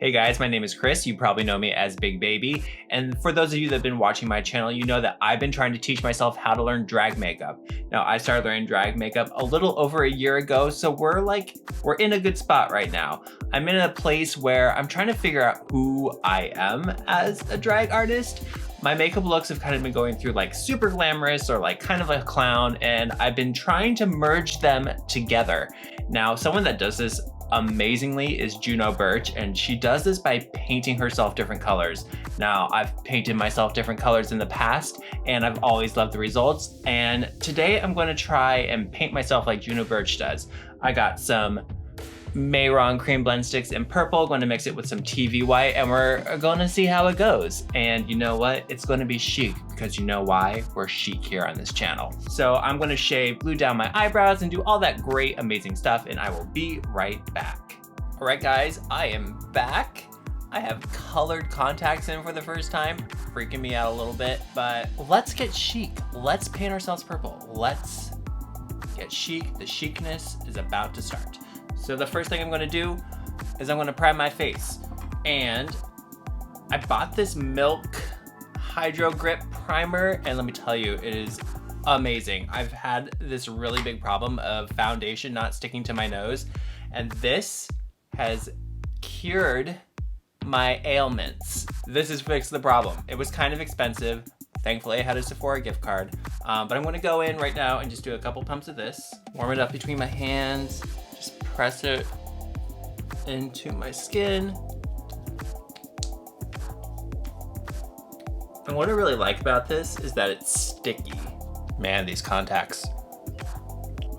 Hey guys, my name is Chris. You probably know me as Big Baby. And for those of you that have been watching my channel, you know that I've been trying to teach myself how to learn drag makeup. Now, I started learning drag makeup a little over a year ago, so we're in a good spot right now. I'm in a place where I'm trying to figure out who I am as a drag artist. My makeup looks have kind of been going through like super glamorous or like kind of a clown, and I've been trying to merge them together. Now, someone that does this amazingly is Juno Birch, and she does this by painting herself different colors. Now, I've painted myself different colors in the past, and I've always loved the results. And today I'm going to try and paint myself like Juno Birch does. I got some Mehron cream blend sticks in purple, going to mix it with some TV white, and we're going to see how it goes. And you know what? It's going to be chic, because you know why? We're chic here on this channel. So I'm going to shave, glue down my eyebrows, and do all that great, amazing stuff, and I will be right back. All right, guys, I am back. I have colored contacts in for the first time, freaking me out a little bit, but let's get chic. Let's paint ourselves purple. Let's get chic. The chicness is about to start. So the first thing I'm gonna do is I'm gonna prime my face. And I bought this Milk Hydro Grip Primer, and let me tell you, it is amazing. I've had this really big problem of foundation not sticking to my nose, and this has cured my ailments. This has fixed the problem. It was kind of expensive. Thankfully, I had a Sephora gift card. But I'm gonna go in right now and just do a couple pumps of this. Warm it up between my hands. Just press it into my skin. And what I really like about this is that it's sticky. Man, these contacts.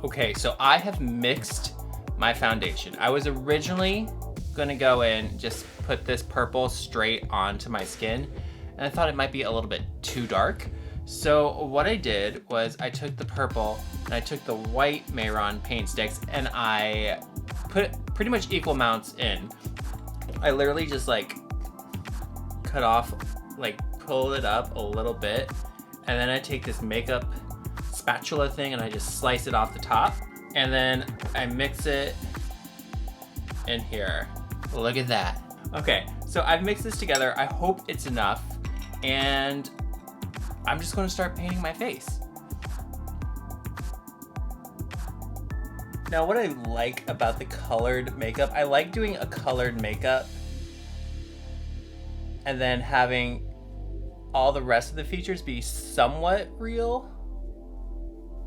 Okay, so I have mixed my foundation. I was originally gonna go in, just put this purple straight onto my skin, and I thought it might be a little bit too dark. So what I did was I took the purple and I took the white Mehron paint sticks, and I put pretty much equal amounts in. I literally just like cut off, like pull it up a little bit, and then I take this makeup spatula thing and I just slice it off the top, and then I mix it in here. Look at that. Okay, so I've mixed this together. I hope it's enough, and I'm just gonna start painting my face. Now, what I like about the colored makeup, I like doing a colored makeup and then having all the rest of the features be somewhat real.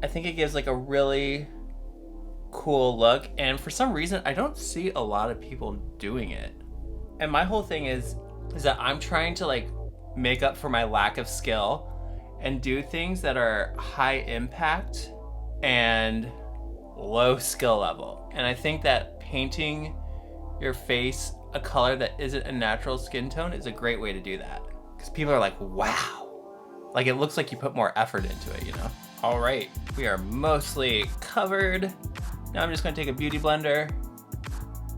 I think it gives like a really cool look, and for some reason, I don't see a lot of people doing it. And my whole thing is that I'm trying to like make up for my lack of skill and do things that are high impact and low skill level. And I think that painting your face a color that isn't a natural skin tone is a great way to do that. Because people are like, wow. Like, it looks like you put more effort into it, you know? All right, we are mostly covered. Now I'm just gonna take a beauty blender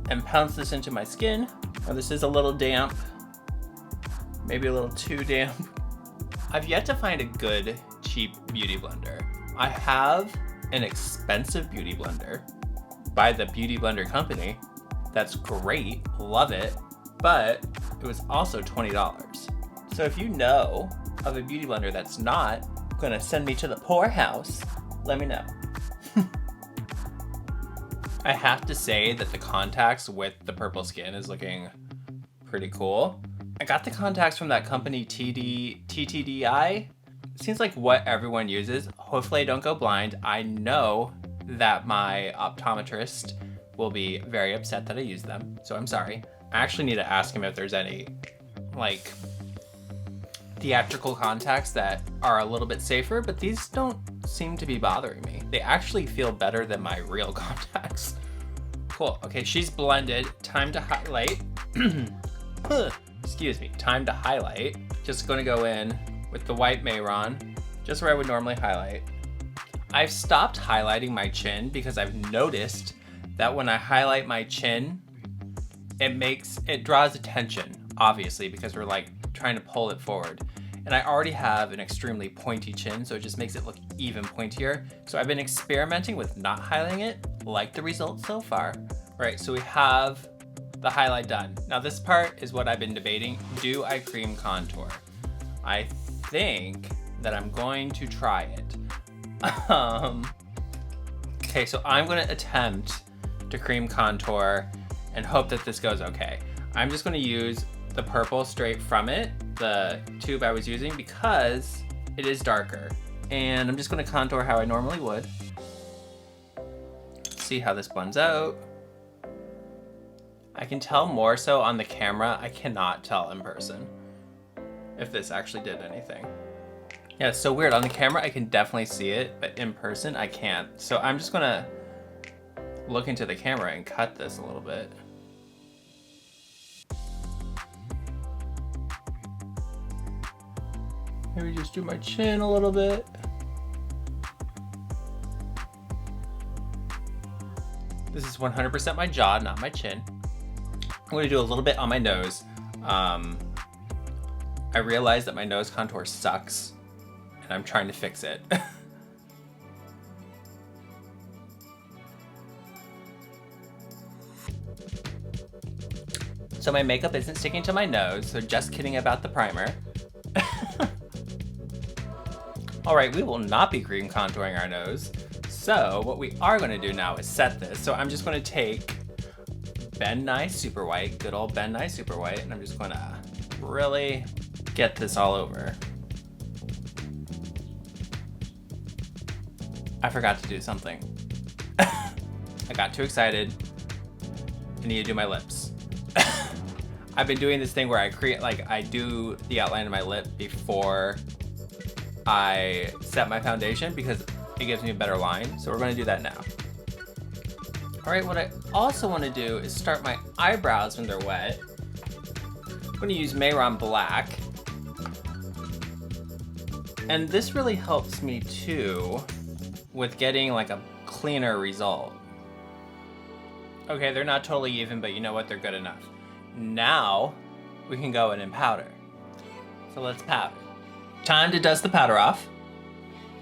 and pounce this into my skin. Now this is a little damp, maybe a little too damp. I've yet to find a good, cheap beauty blender. I have an expensive beauty blender by the Beauty Blender Company. That's great, love it, but it was also $20. So if you know of a beauty blender that's not gonna send me to the poorhouse, let me know. I have to say that the contacts with the purple skin is looking pretty cool. I got the contacts from that company TTDI. Seems like what everyone uses. Hopefully I don't go blind. I know that my optometrist will be very upset that I use them, so I'm sorry. I actually need to ask him if there's any like theatrical contacts that are a little bit safer, but these don't seem to be bothering me. They actually feel better than my real contacts. Cool, okay, she's blended. Time to highlight. Excuse me, time to highlight. Just gonna go in with the white Mehron, just where I would normally highlight. I've stopped highlighting my chin because I've noticed that when I highlight my chin, it draws attention, obviously, because we're like trying to pull it forward. And I already have an extremely pointy chin, so it just makes it look even pointier. So I've been experimenting with not highlighting it, like the results so far. Right, so we have the highlight done. Now this part is what I've been debating. Do I cream contour? I think that I'm going to try it. Okay, so I'm gonna attempt to cream contour and hope that this goes okay. I'm just gonna use the purple straight from it, the tube I was using, because it is darker. And I'm just gonna contour how I normally would. See how this blends out. I can tell more so on the camera. I cannot tell in person if this actually did anything. Yeah, it's so weird. On the camera, I can definitely see it, but in person, I can't. So I'm just gonna look into the camera and cut this a little bit. Maybe just do my chin a little bit. This is 100% my jaw, not my chin. I'm gonna do a little bit on my nose. I realized that my nose contour sucks, and I'm trying to fix it. So my makeup isn't sticking to my nose, so just kidding about the primer. All right, we will not be cream contouring our nose. So what we are gonna do now is set this. So I'm just gonna take Ben Nye Super White, good old Ben Nye Super White, and I'm just gonna really get this all over. I forgot to do something. I got too excited. I need to do my lips. I've been doing this thing where I do the outline of my lip before I set my foundation because it gives me a better line. So we're gonna do that now. All right, what I also wanna do is start my eyebrows when they're wet. I'm gonna use Mayron Black. And this really helps me too with getting like a cleaner result. Okay, they're not totally even, but you know what, they're good enough. Now we can go in and powder. So let's powder. Time to dust the powder off.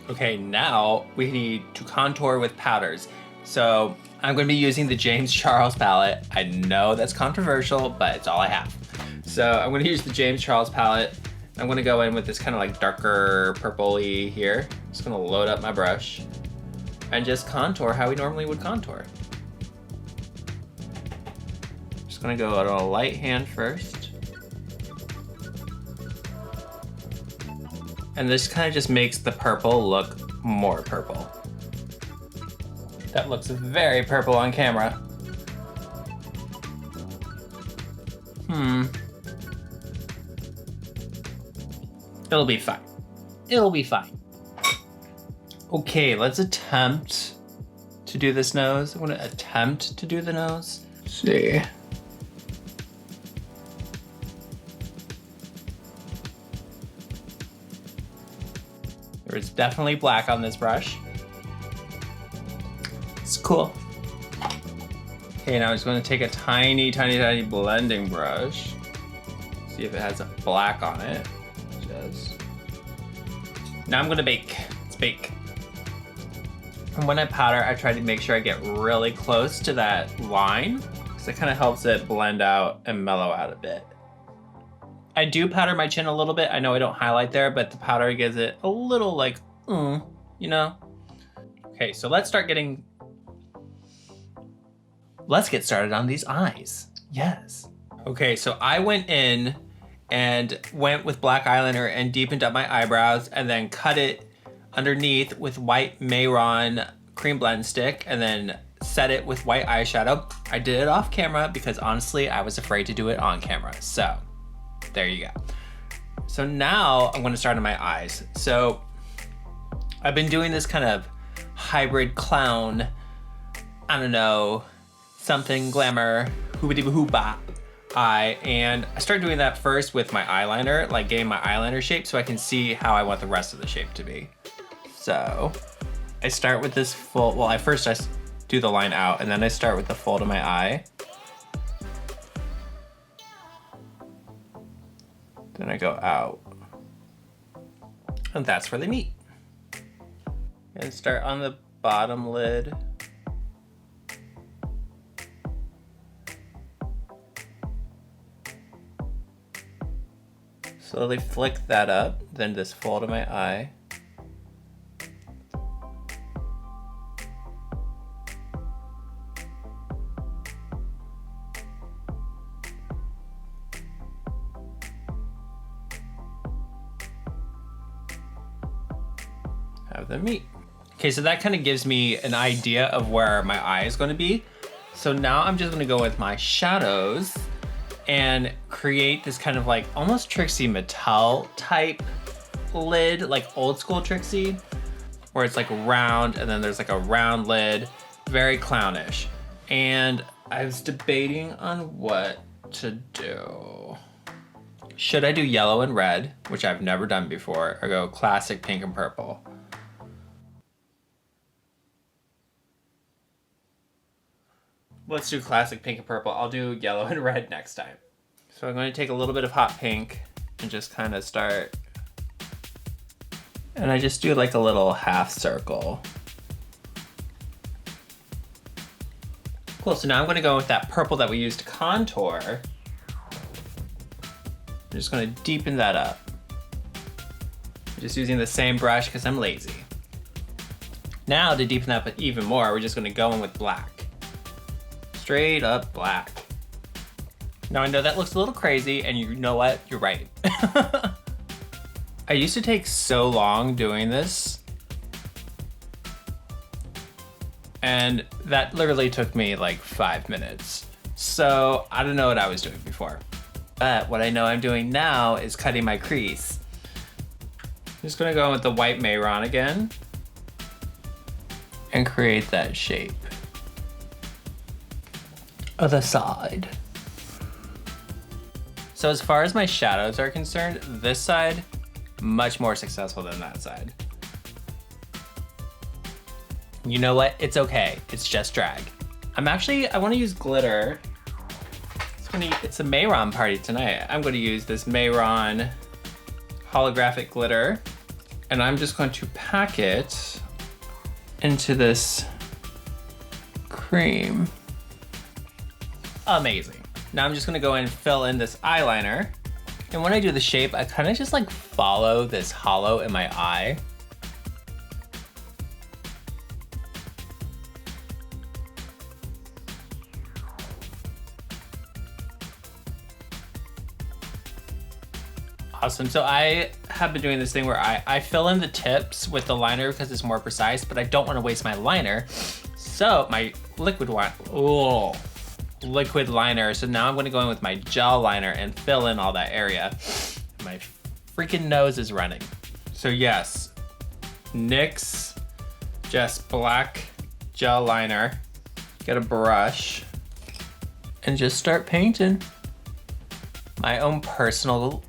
Okay, now we need to contour with powders. So I'm gonna be using the James Charles palette. I know that's controversial, but it's all I have. So I'm gonna use the James Charles palette. I'm gonna go in with this kind of like darker purple-y here. Just gonna load up my brush and just contour how we normally would contour. Just gonna go on a light hand first. And this kind of just makes the purple look more purple. That looks very purple on camera. It'll be fine. It'll be fine. Okay, let's attempt to do this nose. I'm gonna attempt to do the nose. Let's see. There's definitely black on this brush. It's cool. Okay, now I'm just gonna take a tiny, tiny, tiny blending brush. See if it has a black on it. It does. Now I'm gonna bake. Let's bake. And when I powder, I try to make sure I get really close to that line, because it kind of helps it blend out and mellow out a bit. I do powder my chin a little bit. I know I don't highlight there, but the powder gives it a little like, you know? Okay, so let's get started on these eyes. Yes. Okay, so I went in and went with black eyeliner and deepened up my eyebrows and then cut it underneath with white Mayron cream blend stick and then set it with white eyeshadow. I did it off camera because honestly, I was afraid to do it on camera. So there you go. So now I'm gonna start on my eyes. So I've been doing this kind of hybrid clown, I don't know, something glamour, hoobity-boo-bop eye. And I started doing that first with my eyeliner, like getting my eyeliner shape so I can see how I want the rest of the shape to be. So I start with this full, well, I do the line out and then I start with the fold of my eye. Then I go out. And that's where they meet. And start on the bottom lid. Slowly flick that up, then this fold of my eye. Have them meet. Okay, so that kind of gives me an idea of where my eye is going to be. So now I'm just going to go with my shadows and create this kind of like almost Trixie Mattel type lid, like old school Trixie, where it's like round and then there's like a round lid, very clownish. And I was debating on what to do. Should I do yellow and red, which I've never done before, or go classic pink and purple? Let's do classic pink and purple. I'll do yellow and red next time. So I'm going to take a little bit of hot pink and just kind of start. And I just do like a little half circle. Cool, so now I'm going to go with that purple that we used to contour. I'm just going to deepen that up. I'm just using the same brush because I'm lazy. Now to deepen that up even more, we're just going to go in with black. Straight up black. Now I know that looks a little crazy, and you know what? You're right. I used to take so long doing this, and that literally took me like 5 minutes. So I don't know what I was doing before. But what I know I'm doing now is cutting my crease. I'm just gonna go with the white Mayron again and create that shape. Other side. So as far as my shadows are concerned, this side, much more successful than that side. You know what? It's okay. It's just drag. I want to use glitter. It's a Mayron party tonight. I'm going to use this Mayron holographic glitter, and I'm just going to pack it into this cream. Amazing. Now I'm just gonna go in and fill in this eyeliner. And when I do the shape, I kind of just like follow this hollow in my eye. Awesome, so I have been doing this thing where I fill in the tips with the liner because it's more precise, but I don't want to waste my liner. So my liquid liner. So now I'm going to go in with my gel liner and fill in all that area. My freaking nose is running. So yes, NYX just black gel liner. Get a brush and just start painting. My own personal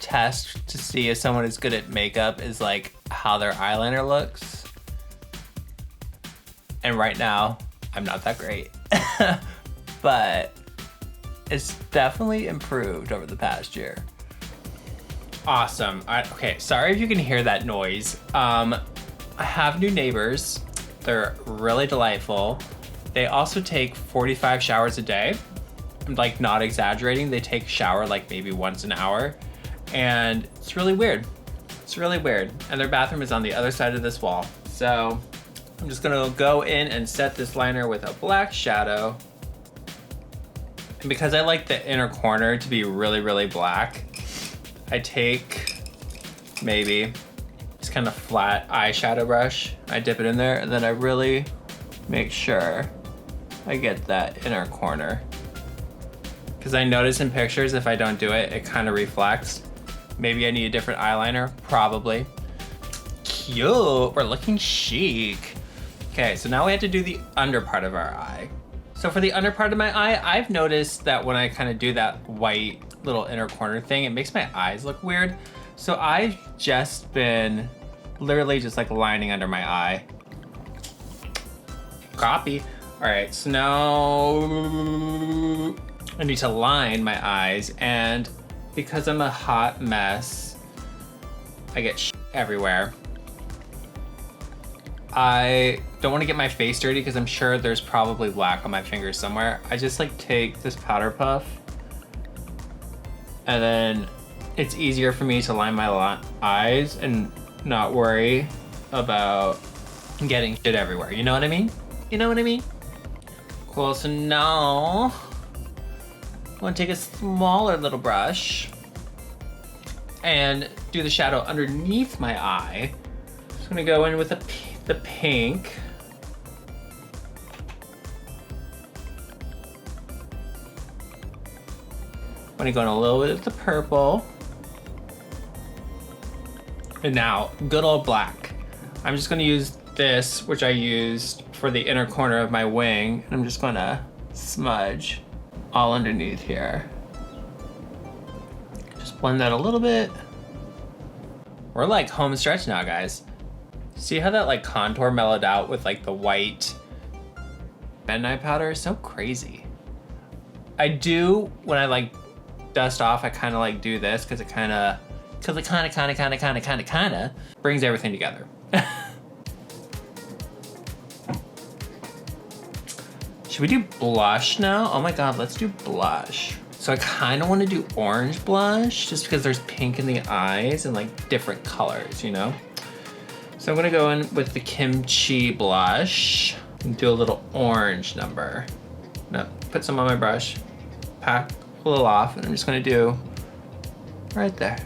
test to see if someone is good at makeup is like how their eyeliner looks. And right now, I'm not that great. But it's definitely improved over the past year. Awesome. Okay, sorry if you can hear that noise. I have new neighbors. They're really delightful. They also take 45 showers a day. I'm like not exaggerating. They take a shower like maybe once an hour. And it's really weird. It's really weird. And their bathroom is on the other side of this wall. So I'm just gonna go in and set this liner with a black shadow. And because I like the inner corner to be really, really black, I take maybe this kind of flat eyeshadow brush. I dip it in there and then I really make sure I get that inner corner. Because I notice in pictures, if I don't do it, it kind of reflects. Maybe I need a different eyeliner, probably. Cute, we're looking chic. Okay, so now we have to do the under part of our eye. So for the under part of my eye, I've noticed that when I kind of do that white little inner corner thing, it makes my eyes look weird. So I've just been literally just like lining under my eye. Copy. All right, so now I need to line my eyes, and because I'm a hot mess, I get shit everywhere. I don't want to get my face dirty because I'm sure there's probably black on my fingers somewhere. I just like take this powder puff and then it's easier for me to line my eyes and not worry about getting shit everywhere. You know what I mean? You know what I mean? Cool, so now I'm gonna take a smaller little brush and do the shadow underneath my eye. Just gonna go in with the pink. I'm gonna go in a little bit of the purple. And now, good old black. I'm just gonna use this, which I used for the inner corner of my wing, and I'm just gonna smudge all underneath here. Just blend that a little bit. We're like home stretch now, guys. See how that like contour mellowed out with like the white midnight powder? So crazy. I do, when I like dust off, I kind of like do this because it kind of brings everything together. Should we do blush now? Oh my God, let's do blush. So I kind of want to do orange blush just because there's pink in the eyes and like different colors, you know? So I'm gonna go in with the kimchi blush and do a little orange number. No, put some on my brush, pack a little off, and I'm just gonna do right there.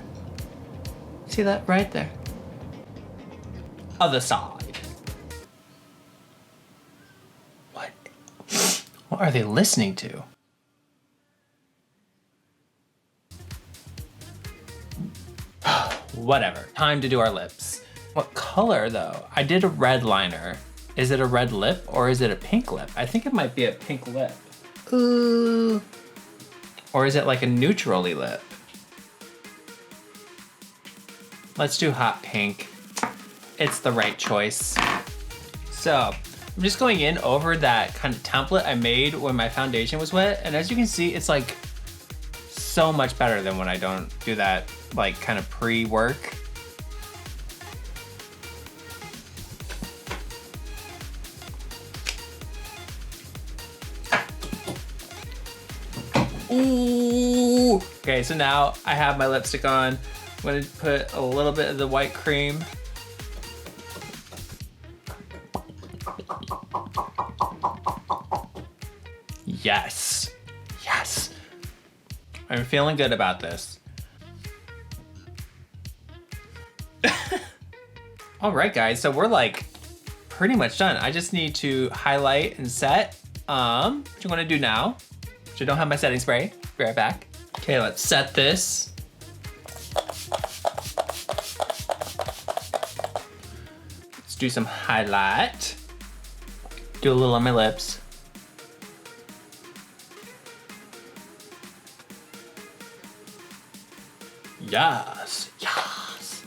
See that? Right there. Other side. What are they listening to? Whatever, time to do our lips. What color though? I did a red liner. Is it a red lip or is it a pink lip? I think it might be a pink lip. Ooh. Or is it like a neutrally lip? Let's do hot pink. It's the right choice. So, I'm just going in over that kind of template I made when my foundation was wet. And as you can see, it's like so much better than when I don't do that like kind of pre-work. Ooh. Okay, so now I have my lipstick on. I'm gonna put a little bit of the white cream. Yes, yes. I'm feeling good about this. All right, guys, so we're like pretty much done. I just need to highlight and set. What I'm gonna do now, which I don't have my setting spray, be right back. Okay, let's set this. Let's do some highlight. Do a little on my lips. Yes, yes.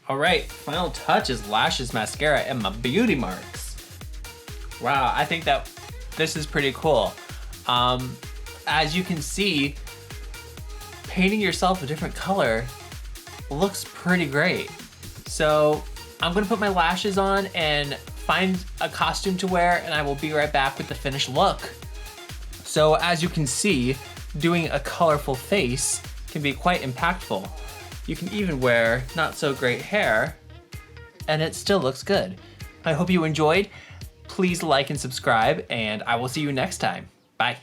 All right, final touch is lashes, mascara, and my beauty marks. Wow, I think that this is pretty cool. As you can see, painting yourself a different color looks pretty great. So I'm gonna put my lashes on and find a costume to wear, and I will be right back with the finished look. So as you can see, doing a colorful face can be quite impactful. You can even wear not so great hair and it still looks good. I hope you enjoyed. Please like and subscribe, and I will see you next time. Bye.